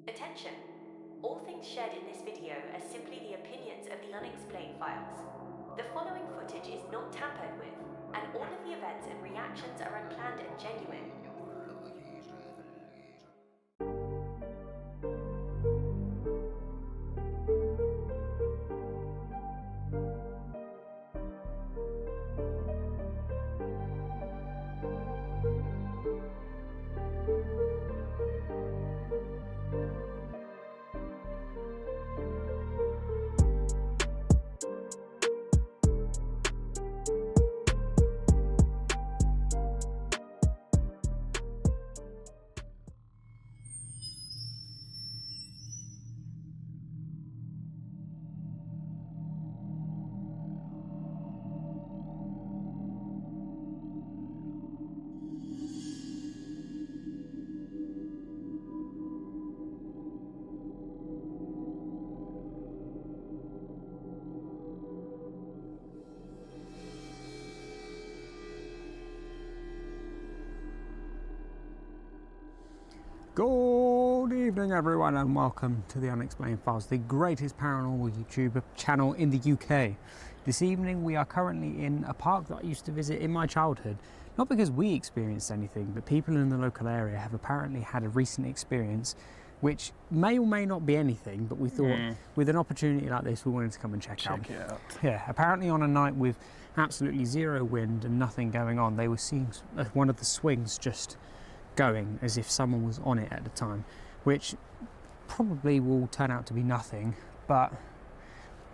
Attention! All things shared in this video are simply the opinions of the Unexplained Files. The following footage is not tampered with, and all of the events and reactions are unplanned and genuine. Good evening everyone and welcome to the Unexplained Files, the greatest paranormal YouTube channel in the UK. This evening we are currently in a park that I used to visit in my childhood. Not because we experienced anything, but people in the local area have apparently had a recent experience which may or may not be anything, but we thought with an opportunity like this we wanted to come and check it out. Yeah, apparently on a night with absolutely zero wind and nothing going on, they were seeing one of the swings just going as if someone was on it at the time, which probably will turn out to be nothing, but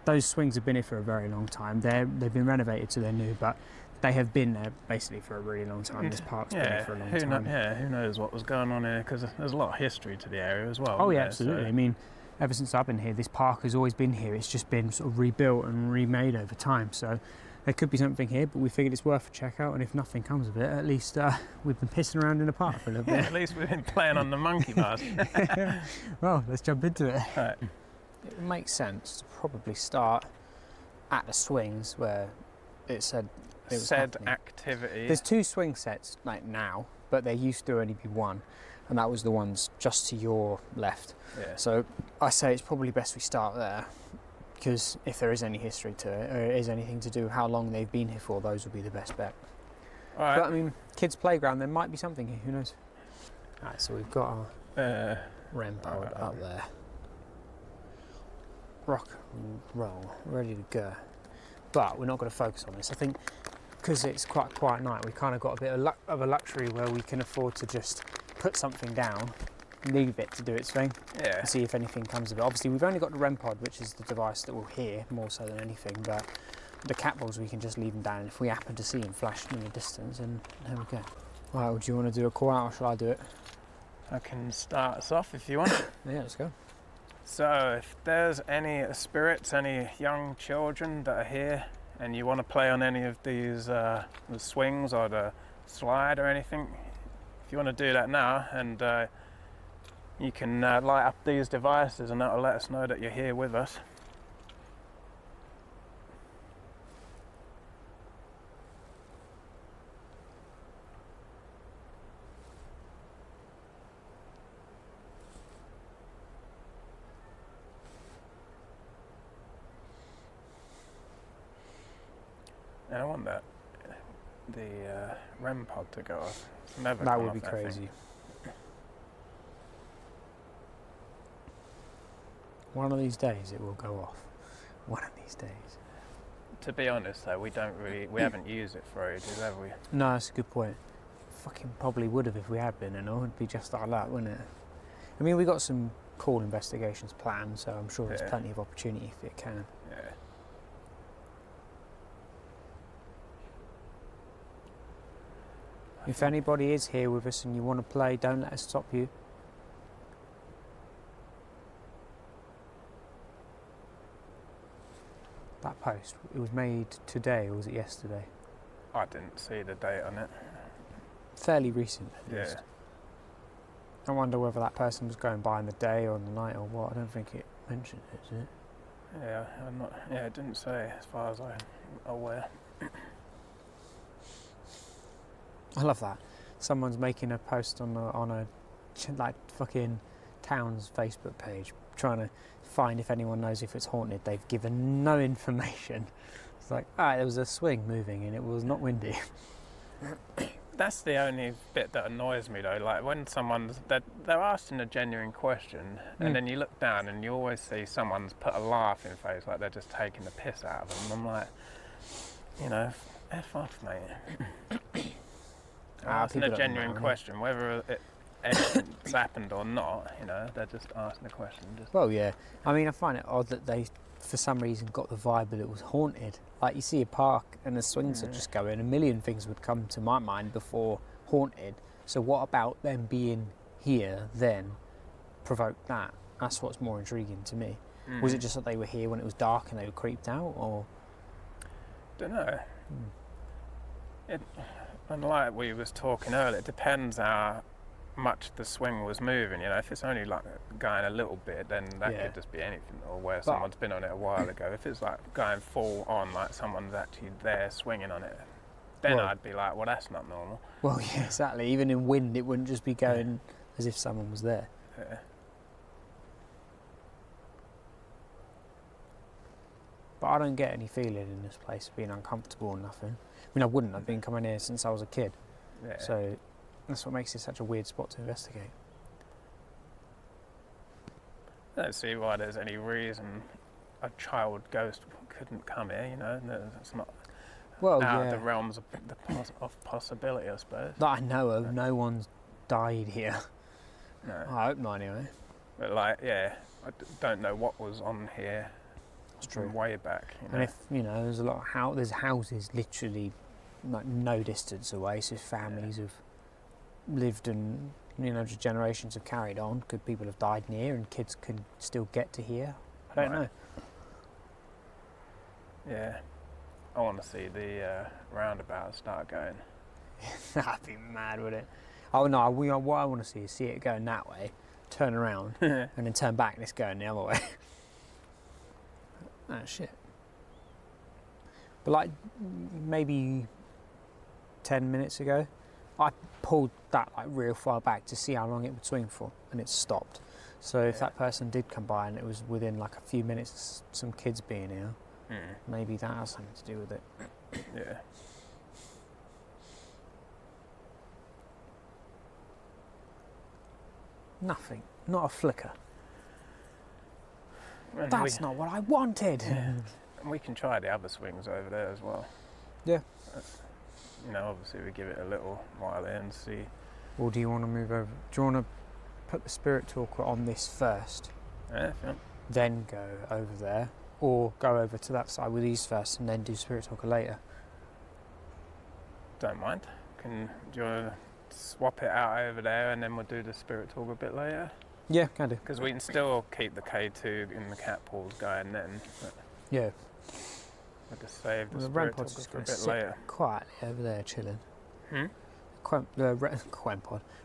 those swings have been here for a very long time. They've been renovated so they're new, but they have been there basically for a really long time. This park's been here for a long time. Who knows what was going on here, because there's a lot of history to the area as well. Oh yeah, absolutely. I mean, ever since I've been here, this park has always been here. It's just been sort of rebuilt and remade over time, so there could be something here, but we figured it's worth a check out, and if nothing comes of it, at least we've been pissing around in the park for a little bit. At least we've been playing on the monkey bars. Well, let's jump into it. Right. It makes sense to probably start at the swings where it said it was happening. Activity. There's two swing sets like now, but there used to only be one, and that was the ones just to your left. Yeah. So I say it's probably best we start there, because if there is any history to it, or it is anything to do with how long they've been here for, those would be the best bet. All right. But I mean, kids' playground, there might be something here, who knows? Alright, so we've got our REM pod up there. Rock and roll, ready to go. But we're not going to focus on this. I think because it's quite a quiet night, we kind of got a bit of a luxury where we can afford to just put something down, leave it to do its thing, and see if anything comes of it. Obviously we've only got the REM pod, which is the device that we'll hear more so than anything, but the cat balls we can just leave them down, and if we happen to see them flashing in the distance, and there we go. Right, well, do you want to do a call out or shall I do it? I can start us off if you want. Yeah, let's go. So if there's any spirits, any young children that are here and you want to play on any of these the swings or the slide or anything, if you want to do that now, and you can light up these devices, and that'll let us know that you're here with us. And I want the REM pod to go off. It's never That gone would be off, crazy. One of these days it will go off. One of these days. To be honest though, we haven't used it for ages, have we? No, that's a good point. Fucking probably would have if we had been, and it would be just like that, wouldn't it? I mean, we got some cool investigations planned, so I'm sure there's plenty of opportunity if it can. Yeah. If anybody is here with us and you want to play, don't let us stop you. That post, it was made today, or was it yesterday? I didn't see the date on it. Fairly recent, at least. Yeah. I wonder whether that person was going by in the day or in the night or what. I don't think it mentioned it, did it? Yeah, I'm not. Yeah, it didn't say as far as I'm aware. I love that. Someone's making a post on a like fucking town's Facebook page trying to find if anyone knows if it's haunted. They've given no information. It's like, there was a swing moving and it was not windy. That's the only bit that annoys me though. Like when they're asking a genuine question, and then you look down and you always see someone's put a laughing face, like they're just taking the piss out of them. I'm like, F off, mate. Asking a genuine question, whether anything's happened or not, they're just asking a question. Well, yeah. I mean, I find it odd that they, for some reason, got the vibe that it was haunted. Like, you see a park and the swings are just going, a million things would come to my mind before haunted. So what about them being here then provoked that? That's what's more intriguing to me. Was it just that they were here when it was dark and they were creeped out, or? Don't know. And like we was talking earlier, it depends how much the swing was moving. If it's only like going a little bit, then that could just be anything, or where someone's been on it a while ago. If it's like going full on, like someone's actually there swinging on it, then I'd be like, well, that's not normal. Well, yeah, exactly. Even in wind, it wouldn't just be going as if someone was there. Yeah. But I don't get any feeling in this place of being uncomfortable or nothing. I mean, I wouldn't. I've been coming here since I was a kid. Yeah. So that's what makes it such a weird spot to investigate. I don't see why there's any reason a child ghost couldn't come here, It's not out of the realms of possibility, I suppose. That I know of, no one's died here. No. I hope not, anyway. But I don't know what was on here. It's true. Way back. And if, there's a lot of there's houses literally like no distance away, so families have lived and, just generations have carried on. Could people have died near and kids could still get to here? I don't know. Yeah. I want to see the roundabout start going. That'd be mad, wouldn't it? Oh no, what I want to see it going that way, turn around, and then turn back and it's going the other way. Oh shit. But like maybe 10 minutes ago, I pulled that like real far back to see how long it would swing for, and it stopped. So if that person did come by and it was within like a few minutes of some kids being here, maybe that has something to do with it. Yeah. Nothing. Not a flicker. And That's not what I wanted. Yeah. And we can try the other swings over there as well. Yeah. Obviously we give it a little while in and see. Or do you want to move over? Do you want to put the spirit talker on this first? Yeah. Then go over there? Or go over to that side with these first and then do spirit talker later? Don't mind. Do you want to swap it out over there and then we'll do the spirit talk a bit later? Yeah, can do. Because we can still keep the K2 in the cat pools going then. Yeah. We'll just save the The spirit REM pod's talk just for a going to bit sit later. quietly over there chilling.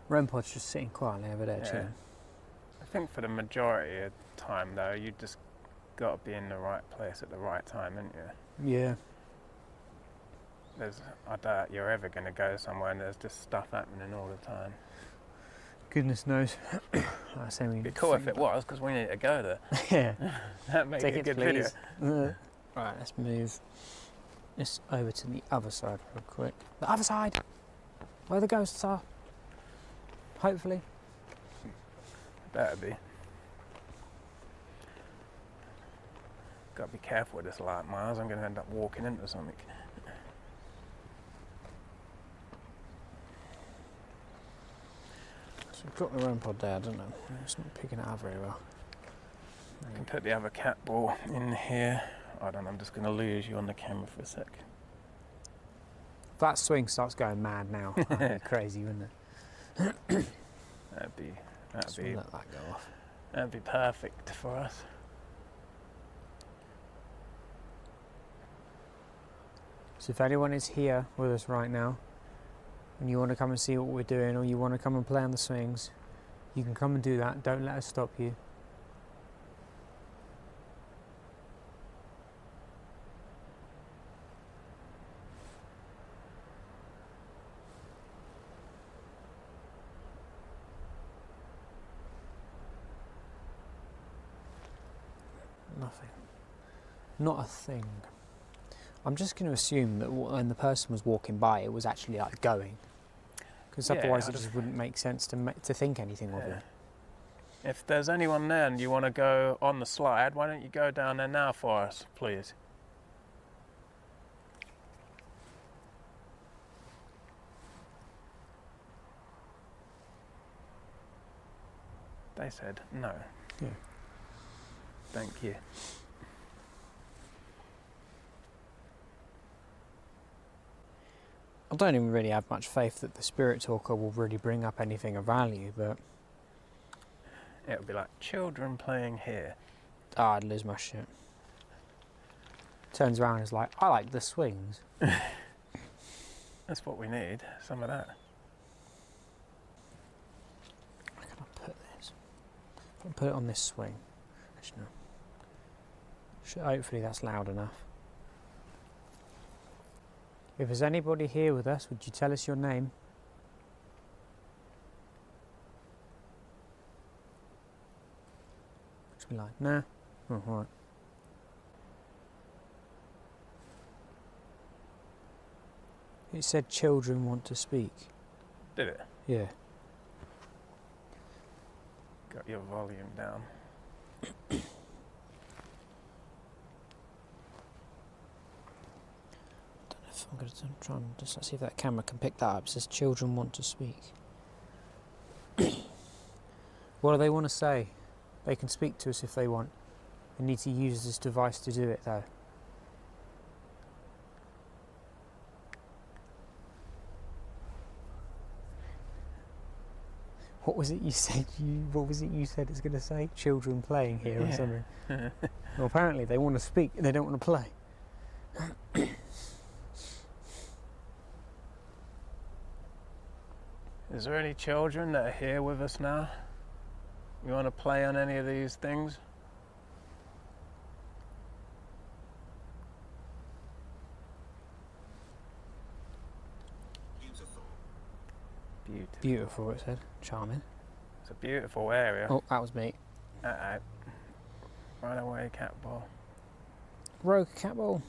REM pod's just sitting quietly over there chilling. I think for the majority of the time though, you just got to be in the right place at the right time, haven't you? Yeah. I doubt you're ever going to go somewhere and there's just stuff happening all the time. Goodness knows. It'd be cool if it was, because we need to go there. Yeah. That'd make Take it a good please. video. Right, let's move this over to the other side real quick. The other side! Where the ghosts are. Hopefully. Better be. Got to be careful with this light, Miles. I'm going to end up walking into something. So we've got the REM pod there, don't know. It's not picking it up very well. I can put the other cat ball in here. Hold on, I'm just going to lose you on the camera for a sec. If that swing starts going mad now, that'd be crazy, wouldn't it? That'd be Let that go off. that'd be perfect for us. So if anyone is here with us right now and you want to come and see what we're doing, or you want to come and play on the swings, you can come and do that. Don't let us stop you. Nothing. Not a thing. I'm just going to assume that when the person was walking by, it was actually like going, because otherwise it just wouldn't make sense to think anything of it. If there's anyone there and you want to go on the slide, why don't you go down there now for us, please? They said no. Yeah. Thank you. I don't even really have much faith that the spirit talker will really bring up anything of value, but It'll be like children playing here. I'd lose my shit. Turns around and is like, I like the swings. That's what we need, some of that. Where can I put this? I'll put it on this swing. Actually, no. Hopefully that's loud enough. If there's anybody here with us, would you tell us your name? Should be like, nah. Oh, alright. It said children want to speak. Did it? Yeah. Got your volume down. I'm going to try and just see if that camera can pick that up. It says children want to speak. What do they want to say? They can speak to us if they want. They need to use this device to do it though. What was it you said? What was it you said it's going to say? Children playing here or something. Well, apparently they want to speak. They don't want to play. Is there any children that are here with us now? You want to play on any of these things? Beautiful. Beautiful, it said. Charming. It's a beautiful area. Oh, that was me. Uh-oh. Right away, cat ball. Rogue cat ball.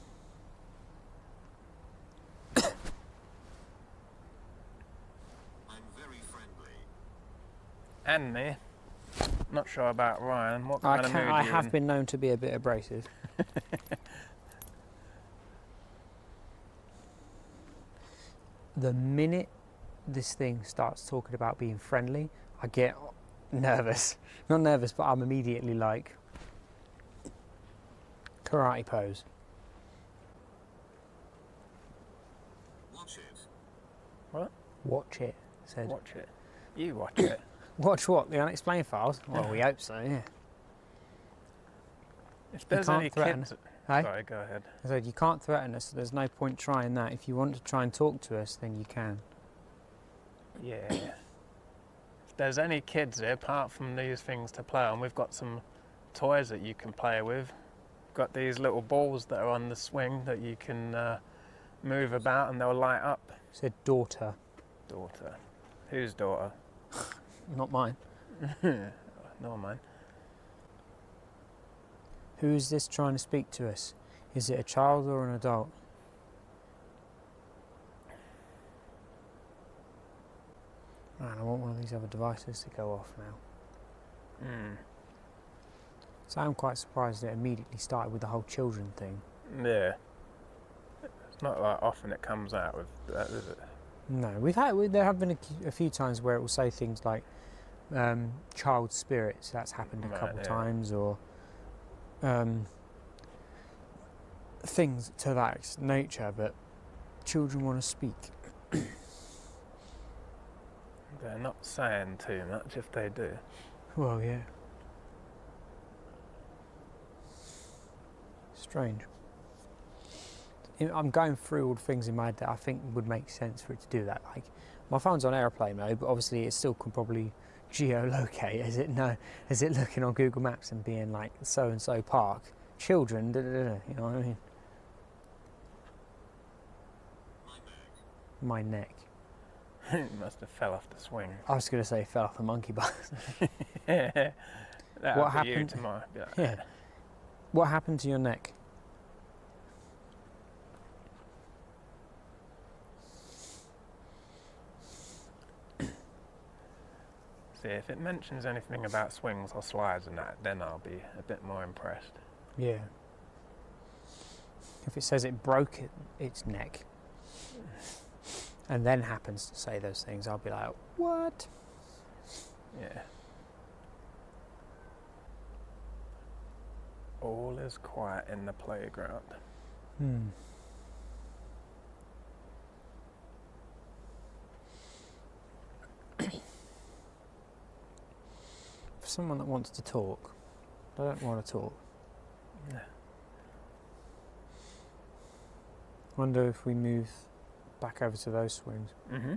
And me. Not sure about Ryan. What kind of mood I you have in? been known to be a bit abrasive. The minute this thing starts talking about being friendly, I get nervous. Not nervous, but I'm immediately like, karate pose. Watch it. What? Watch it, said. Watch it. You watch it. Watch what? The Unexplained Files? Well, we hope so, yeah. If there's can't any threaten kids... Hey? Sorry, go ahead. I said, you can't threaten us, so there's no point trying that. If you want to try and talk to us, then you can. Yeah. If there's any kids here, apart from these things to play on, we've got some toys that you can play with. We've got these little balls that are on the swing that you can move about and they'll light up. It said daughter. Daughter. Whose daughter? Not mine. Nor mine. Who is this trying to speak to us? Is it a child or an adult? Man, I want one of these other devices to go off now. So I'm quite surprised it immediately started with the whole children thing. Yeah. It's not like often it comes out with that, is it? No, there have been a few times where it will say things like child spirits. That's happened a couple of times, or things to that nature. But children want to speak. They're not saying too much if they do. Well, yeah. Strange. I'm going through all the things in my head that I think would make sense for it to do that. Like, my phone's on airplane mode, but obviously it still can probably geolocate. Is it looking on Google Maps and being like so and so park, children, you know what I mean? My neck. It must have fell off the swing. I was going to say fell off the monkey bus. Yeah. What happened? You tomorrow. Yeah. What happened to your neck? See, if it mentions anything about swings or slides and that, then I'll be a bit more impressed. Yeah. If it says it broke its neck and then happens to say those things, I'll be like, what? Yeah. All is quiet in the playground. For someone that wants to talk, I don't want to talk. Yeah. Wonder if we move back over to those swings. Mm-hmm.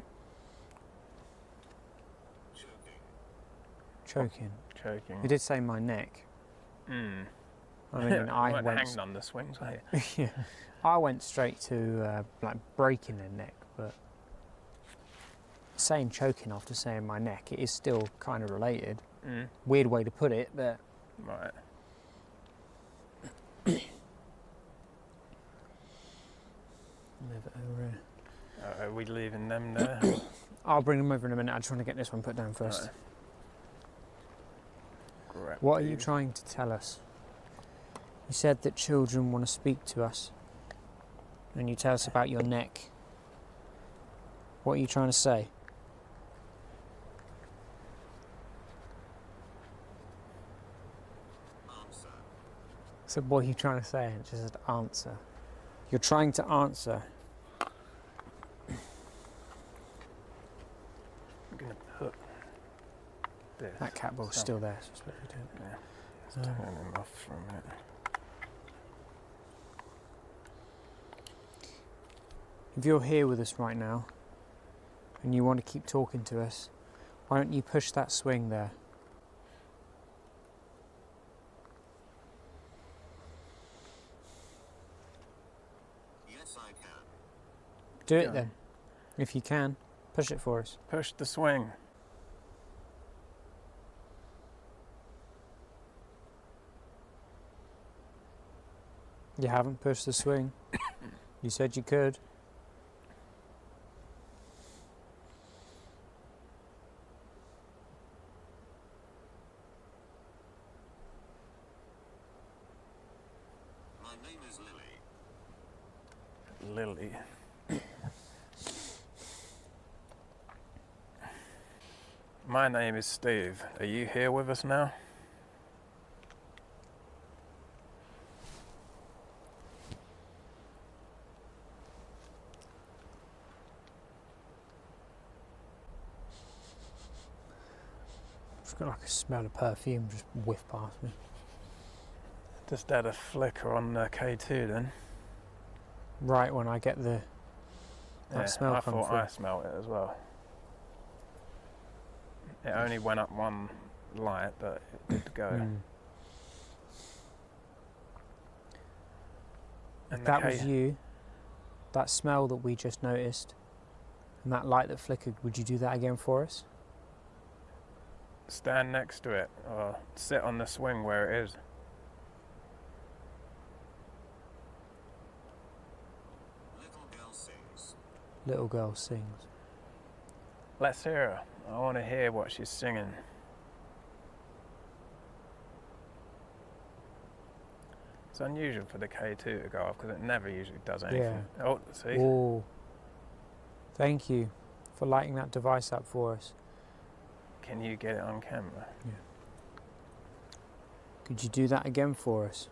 Choking. Choking. You did say my neck. Mm. I mean, I weren't went. hanging on the swings, were you? Yeah, I went straight to like breaking their neck, but saying choking after saying my neck, it is still kind of related. Weird way to put it, but Right. move it over here. Are we leaving them there? I'll bring them over in a minute. I just want to get this one put down first. Right. Grab What are you these. trying to tell us? You said that children want to speak to us, and you tell us about your neck. What are you trying to say? Answer. So what are you trying to say? It just said answer. You're trying to answer. I'm going to put this. That cat ball's So- still there, so it's what we do. Yeah. Let's turn him off for a minute. If you're here with us right now, and you want to keep talking to us, why don't you push that swing there? Yes, I can. Do it Go. then. If you can, push it for us. Push the swing. You haven't pushed the swing. You said you could. My name is Lily. Lily. My name is Steve. Are you here with us now? I've got like a smell of perfume just whiff past me. Just had a flicker on K2 then. Right when I get the that smell I come thought through. I smelled it as well. It only went up one light, but it did go. Mm. And If the that was K- you, that smell that we just noticed, and that light that flickered, would you do that again for us? Stand next to it or sit on the swing where it is. Little girl sings. Little girl sings. Let's hear her. I want to hear what she's singing. It's unusual for the K2 to go off because it never usually does anything. Oh, see? Oh, thank you for lighting that device up for us. Can you get it on camera? Could you do that again for us?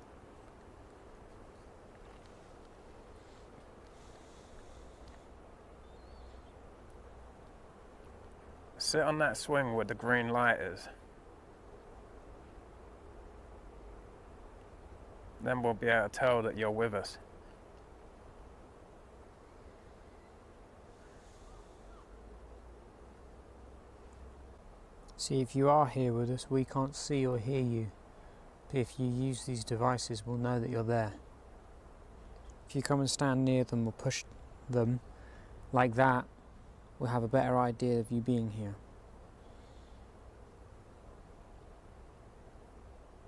Sit on that swing where the green light is. Then we'll be able to tell that you're with us. See, if you are here with us, we can't see or hear you. But if you use these devices, we'll know that you're there. If you come and stand near them or push them like that, we'll have a better idea of you being here.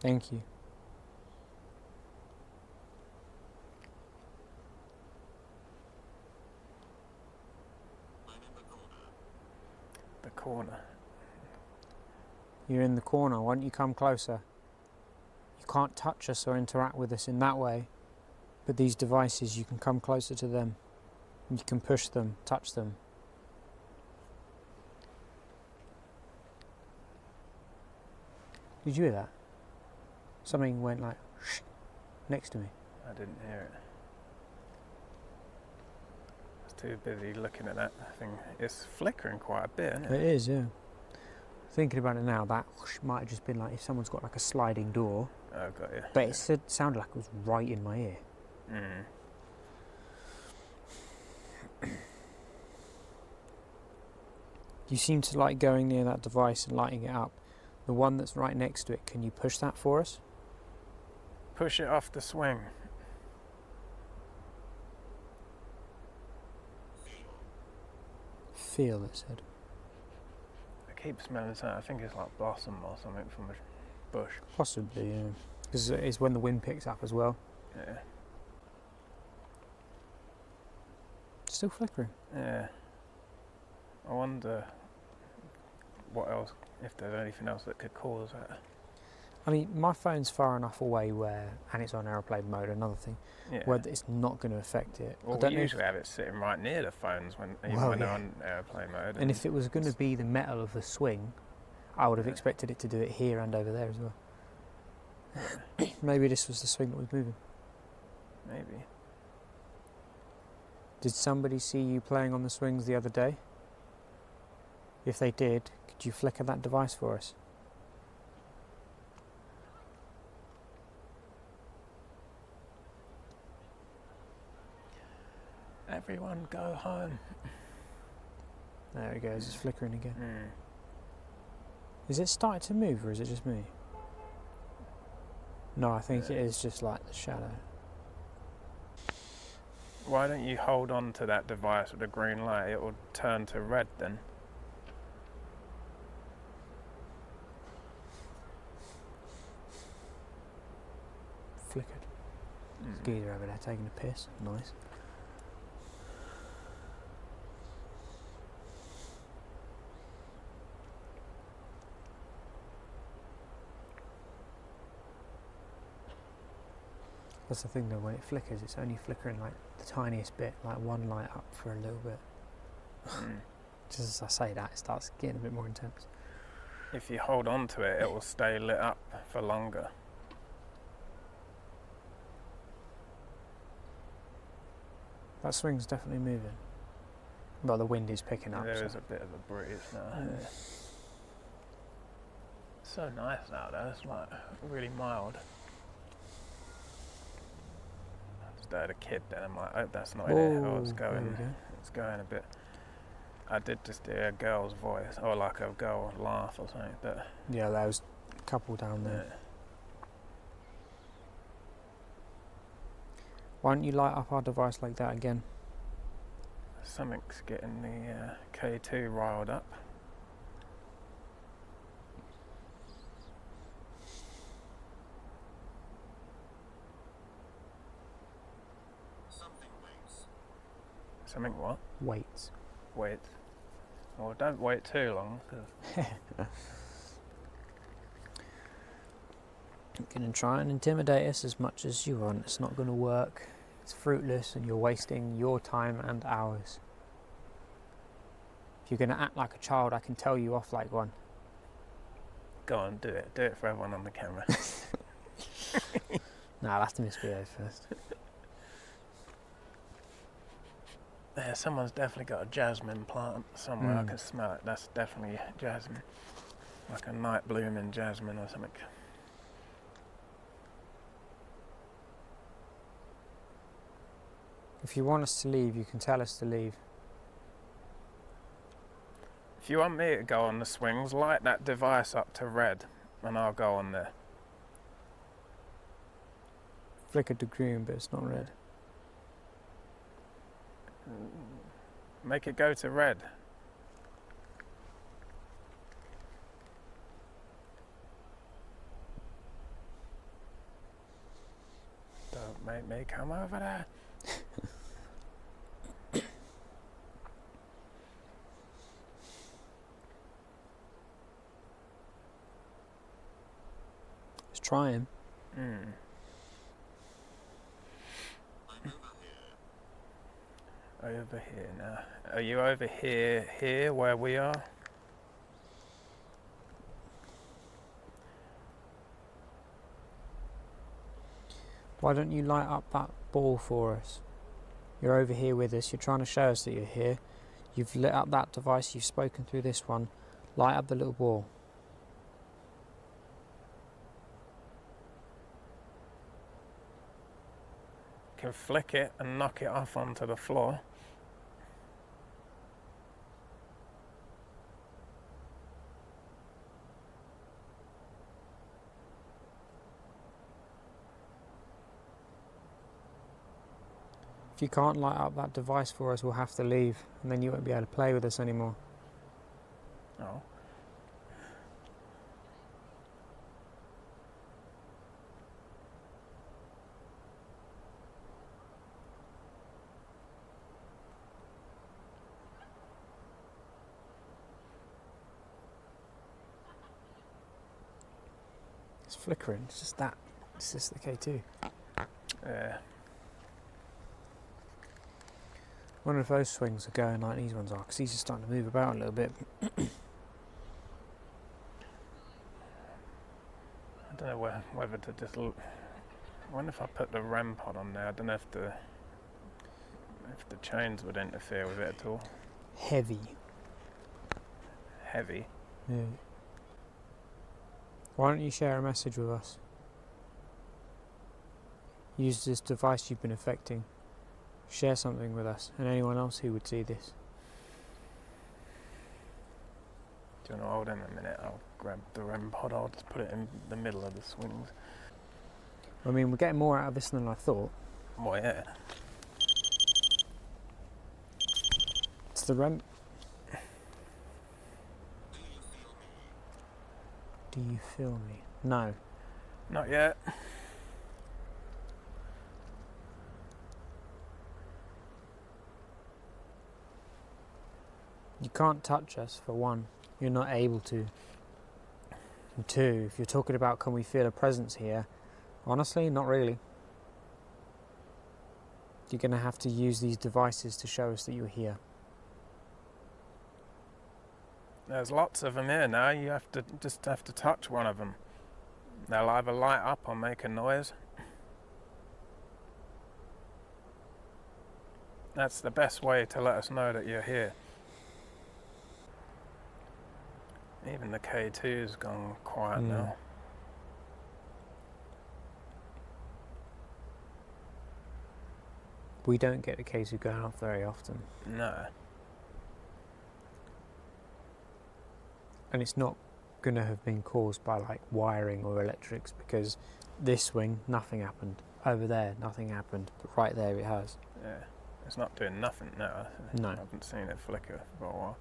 Thank you. corner. You're in the corner. Why don't you come closer? You can't touch us or interact with us in that way. But these devices, you can come closer to them. You can push them, touch them. Did you hear that? Something went like shh, next to me. I didn't hear it. I was too busy looking at that thing. It's flickering quite a bit, isn't it? It is, yeah. Thinking about it now, that whoosh might have just been like if someone's got like a sliding door. Oh, got you. But it sounded like it was right in my ear. Mm. You seem to like going near that device and lighting it up. The one that's right next to it, can you push that for us? Push it off the swing. Feel, it said. I keep smelling something. I think it's like blossom or something from a bush. Possibly, yeah. Because it's when the wind picks up as well. Yeah. Still flickering. Yeah. I wonder what else, if there's anything else that could cause that. I mean, my phone's far enough away and it's on aeroplane mode, another thing, Yeah. where it's not going to affect it. Well, I don't we know usually have it sitting right near the phones even Well, when they're yeah. on airplane mode. and if it was going to be the metal of the swing, I would have Yeah. expected it to do it here and over there as well. Maybe this was the swing that was moving. Maybe. Did somebody see you playing on the swings the other day? If they did, could you flicker that device for us? Everyone go home. There it goes, it's flickering again. Mm. Is it starting to move or is it just me? No, I think Yeah. it is just like the shadow. Why don't you hold on to that device with the green light? It will turn to red then. Flickered. Mm. Geezer over there taking a piss. Nice. That's the thing though, when it flickers, it's only flickering like the tiniest bit, like one light up for a little bit. Mm. Just as I say that, it starts getting a bit more intense. If you hold on to it, it will stay lit up for longer. That swing's definitely moving. Well, the wind is picking up. There so. is a bit of a breeze now. Mm. Yeah. It's so nice now though, it's like really mild. I just heard a kid then, I'm like, oh, that's not it. Oh, it's there we going, go. it's going a bit. I did just hear a girl's voice, or like a girl laugh or something, but Yeah, there was a couple down there. yeah. Why don't you light up our device like that again? Something's getting the K2 riled up. Something waits. Something what? Weights. Wait. Well, don't wait too long. 'Cause You can try and intimidate us as much as you want. It's not going to work. It's fruitless and you're wasting your time and ours. If you're going to act like a child, I can tell you off like one. go on, do it. Do it for everyone on the camera. Nah, I'll have to misbehave first. Yeah, someone's definitely got a jasmine plant somewhere. I Mm. can smell it. That's definitely jasmine. Like a night blooming jasmine or something. If you want us to leave, you can tell us to leave. If you want me to go on the swings, light that device up to red and I'll go on there. Flickered to green, but it's not red. Make it go to red. Don't make me come over there. Let's try him. Hmm. I'm over here. Over here now. Are you over here where we are? Why don't you light up that ball for us? You're over here with us. You're trying to show us that you're here. You've lit up that device. You've spoken through this one. Light up the little ball. Can flick it and knock it off onto the floor. If you can't light up that device for us, we'll have to leave, and then you won't be able to play with us anymore. Oh. It's flickering. It's just that. It's just the K2. Yeah. I wonder if those swings are going like these ones are, because these are starting to move about a little bit. I don't know whether to just. I wonder if I put the REM pod on there. I don't know if the chains would interfere with it at all. Heavy. Heavy. Yeah. Why don't you share a message with us? Use this device you've been affecting. Share something with us and anyone else who would see this. Do you want to hold him a minute? I'll grab the REM pod. I'll just put it in the middle of the swings. I mean, we're getting more out of this than I thought. Well, yeah. It's the REM. Do you feel me? Do you feel me? No. Not yet. You can't touch us, for one. You're not able to. And two, if you're talking about can we feel a presence here, honestly, not really. You're going to have to use these devices to show us that you're here. There's lots of them here now. You have to touch one of them. They'll either light up or make a noise. That's the best way to let us know that you're here. Even the K2's gone quiet now. We don't get the K2 going off very often. No. And it's not going to have been caused by like wiring or electrics, because this swing, nothing happened. Over there, nothing happened. But right there it has. Yeah. It's not doing nothing now. No. I haven't seen it flicker for a while.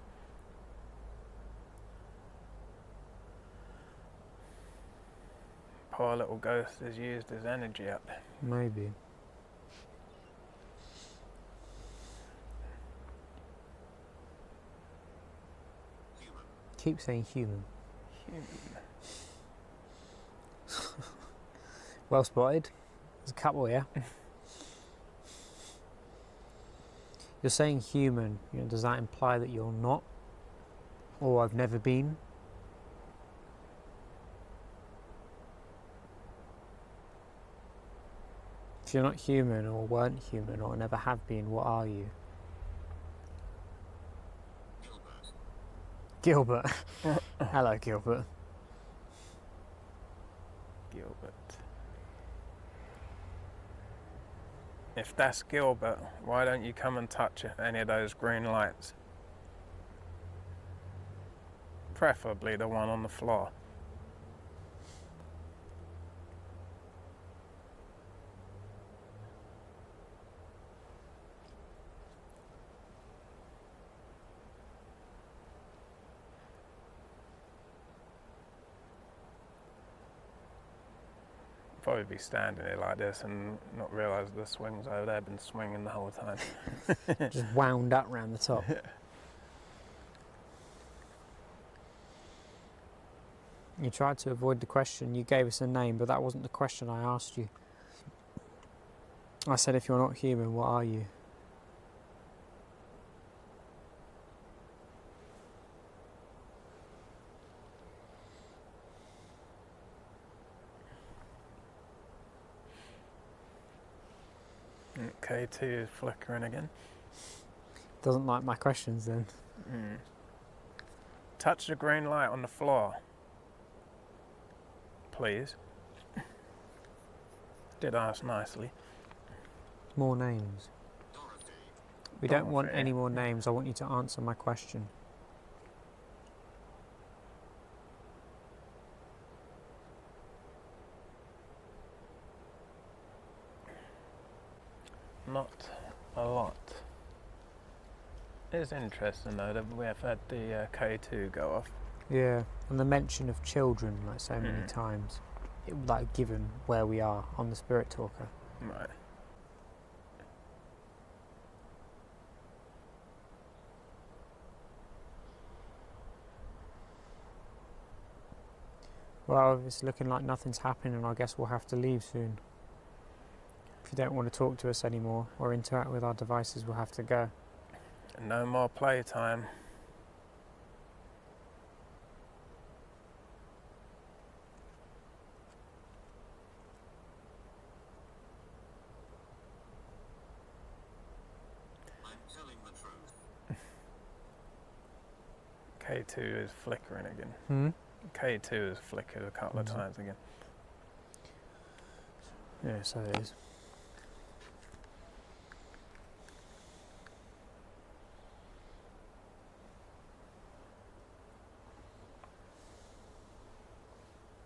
Poor little ghost has used his energy up. Maybe. Human. Keep saying human. Well spotted. There's a couple here. You're saying human. You know, does that imply that you're not? Or I've never been? If you're not human or weren't human or never have been, what are you? Gilbert. Gilbert. Hello, Gilbert. Gilbert. If that's Gilbert, why don't you come and touch any of those green lights? Preferably the one on the floor. Probably be standing here like this and not realise the swings over there have been swinging the whole time. Just wound up round the top. You tried to avoid the question. You gave us a name, but that wasn't the question I asked you. I said, if you're not human, what are you? K2 is flickering again. Doesn't like my questions then. Touch the green light on the floor, please. Did ask nicely. More names. Dorothy. We don't want Dorothy. any more names. I want you to answer my question. Not a lot. It's interesting though that we have had the K2 go off. Yeah, and the mention of children like so many times, like given where we are on the Spirit Talker. Right. Well, it's looking like nothing's happening, I guess we'll have to leave soon. If you don't want to talk to us anymore or interact with our devices, we'll have to go. No more playtime. I'm telling the truth. K2 is flickering again. Hmm? K2 has flickered a couple of times again. Yeah, so it is.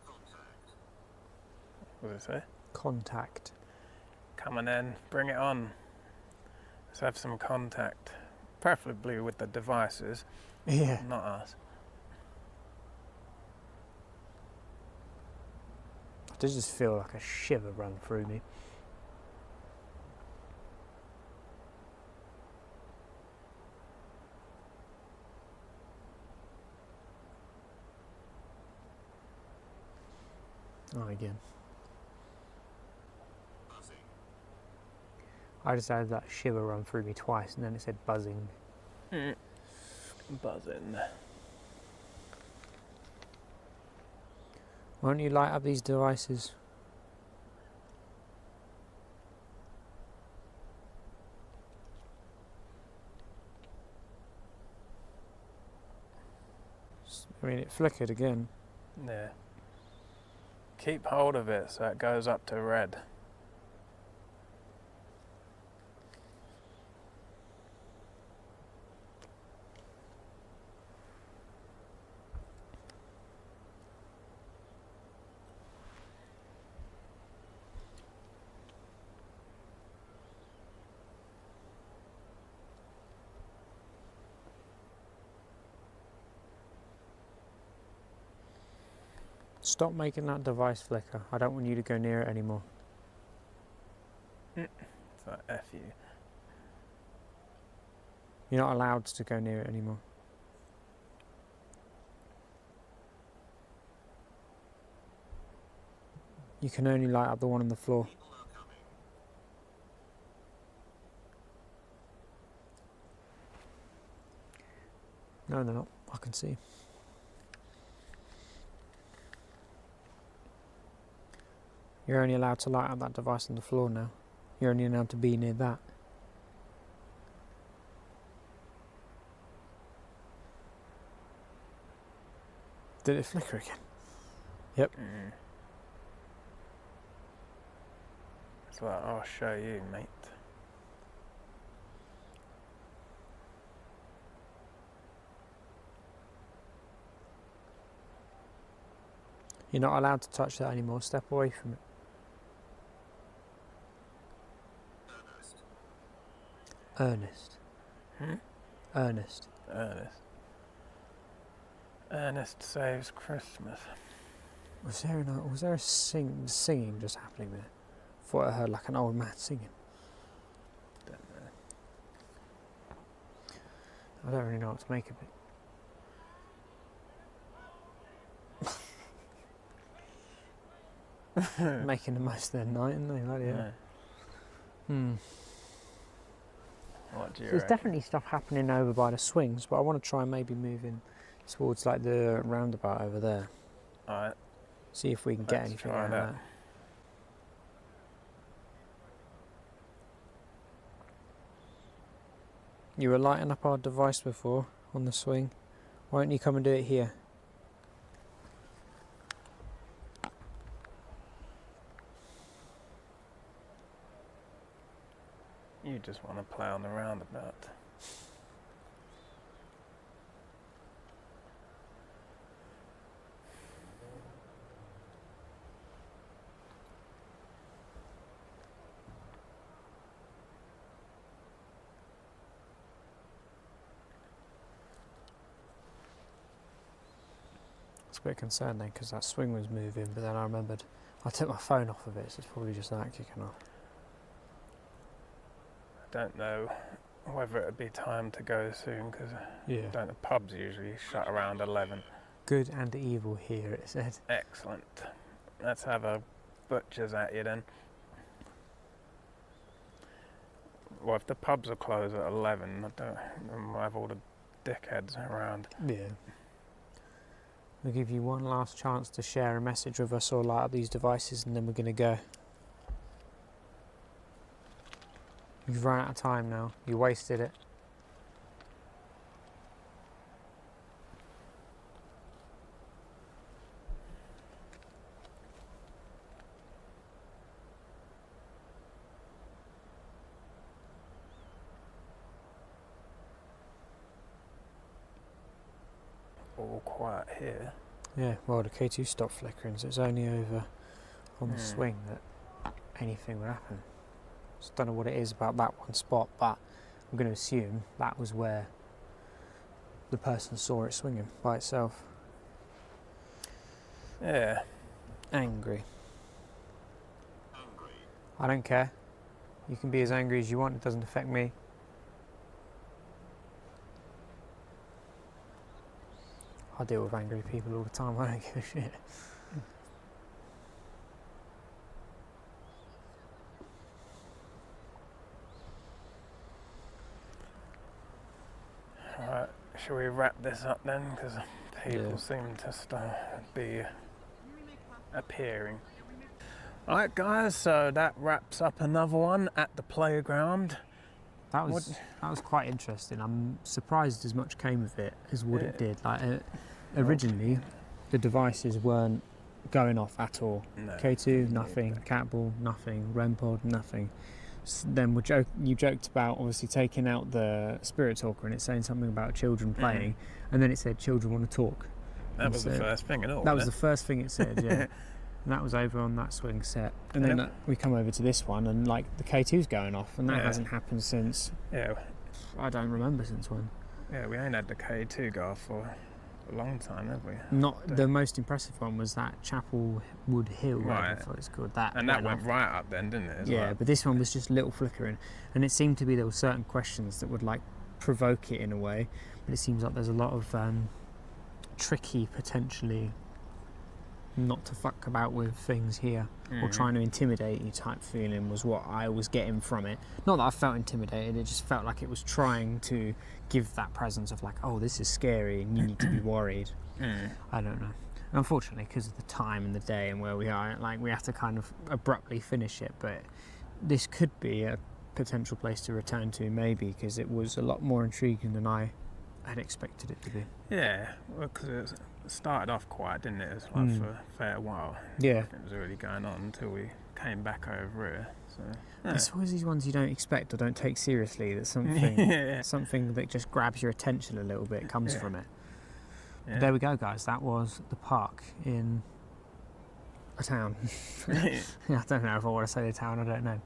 Contact. What does it say? Contact. Coming in, bring it on. Let's have some contact. Preferably with the devices, Yeah. not us. I did just feel like a shiver run through me. Oh, again. Buzzing. I just had that shiver run through me twice and then it said buzzing. Buzzing. Why don't you light up these devices? I mean, it flickered again. Yeah. Keep hold of it so it goes up to red. Stop making that device flicker. I don't want you to go near it anymore. So F you. You're not allowed to go near it anymore. You can only light up the one on the floor. People are coming. No, they're not. I can see. You're only allowed to light up that device on the floor now. You're only allowed to be near that. Did it flicker again? Yep. So I'll show you, mate. You're not allowed to touch that anymore. Step away from it. Ernest. Ernest. Ernest. Ernest. Ernest saves Christmas. Was there a singing just happening there? Thought I heard like an old man singing. Don't know. I don't really know what to make of it. making the most of their night, aren't they? Bloody hell. Yeah. What do you There's reckon? definitely stuff happening over by the swings, but I want to try and maybe move in towards like the roundabout over there. Alright, See if we can get let's anything try out of that. that. You were lighting up our device before on the swing. Why don't you come and do it here? You just want to play on the roundabout. It's a bit concerning because that swing was moving, but then I remembered I took my phone off of it, so it's probably just that kicking off. I don't know whether it'd be time to go soon because Yeah. don't the pubs usually shut around 11. Good and evil here, it said. Excellent. Let's have a butcher's at you then. Well, if the pubs are closed at 11, we'll have all the dickheads around. Yeah. We'll give you one last chance to share a message with us or light up these devices, and then we're going to go. You've run out of time now. You wasted it. All quiet here. Yeah, well, the K2 stopped flickering, so it's only over on the swing that anything would happen. Just don't know what it is about that one spot, but I'm going to assume that was where the person saw it swinging by itself. Yeah. Angry. Angry. I don't care. You can be as angry as you want, it doesn't affect me. I deal with angry people all the time, I don't give a shit. Alright, shall we wrap this up then? Because people Yeah. seem to be appearing. Alright guys, so that wraps up another one at the playground. That was quite interesting. I'm surprised as much came of it as what it Yeah. did. Like originally, the devices weren't going off at all. No. K2, nothing. Catball, nothing. REM pod, nothing. Then you joked about obviously taking out the spirit talker and it's saying something about children playing, and then it said children want to talk. That was the first thing at all. That was the first thing it said, yeah. And that was over on that swing set. And then we come over to this one and like the K2's going off, and that hasn't happened since, Yeah, I don't remember since when. yeah, we ain't had the K2 go off for a long time, have we? Not the most impressive one was that Chapel Wood Hill, Right. whatever it's called. That And that went off. right up then, didn't it? as Yeah, well? but this one was just little flickering, and it seemed to be there were certain questions that would like provoke it in a way, but it seems like there's a lot of tricky, potentially not to fuck about with things here, or trying to intimidate you type feeling was what I was getting from it. Not that I felt intimidated, it just felt like it was trying to give that presence of like, oh, this is scary and you need to be worried. I don't know. Unfortunately, because of the time and the day and where we are, like we have to kind of abruptly finish it, but this could be a potential place to return to maybe, because it was a lot more intriguing than I had expected it to be. Yeah, because it started off quiet, didn't it? It was like for a fair while. Yeah. It was really going on until we came back over here. So, yeah. It's always these ones you don't expect or don't take seriously, that something Yeah. something that just grabs your attention a little bit comes from it. Yeah. There we go, guys. That was the park in a town. I don't know if I want to say the town, I don't know.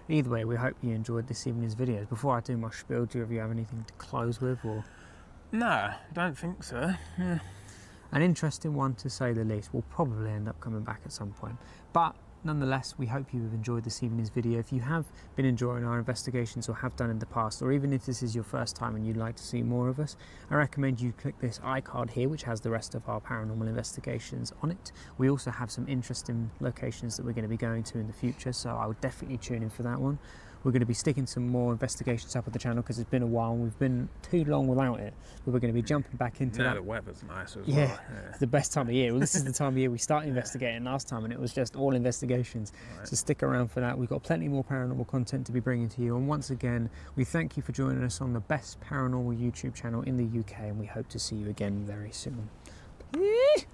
Either way, we hope you enjoyed this evening's videos. Before I do my spiel, do you have anything to close with? Or No, don't think so. Yeah. an interesting one to say the least. We'll probably end up coming back at some point. But Nonetheless, we hope you have enjoyed this evening's video. If you have been enjoying our investigations or have done in the past, or even if this is your first time and you'd like to see more of us, I recommend you click this iCard here, which has the rest of our paranormal investigations on it. We also have some interesting locations that we're going to be going to in the future, so I would definitely tune in for that one. We're going to be sticking some more investigations up on the channel because it's been a while and we've been too long without it. But we're going to be jumping back into Now that. the weather's nice as Yeah, well. it's the best time of year. Well, this is the time of year we started investigating last time and it was just all investigations. Right. So stick around for that. We've got plenty more paranormal content to be bringing to you. And once again, we thank you for joining us on the best paranormal YouTube channel in the UK, and we hope to see you again very soon. Peace.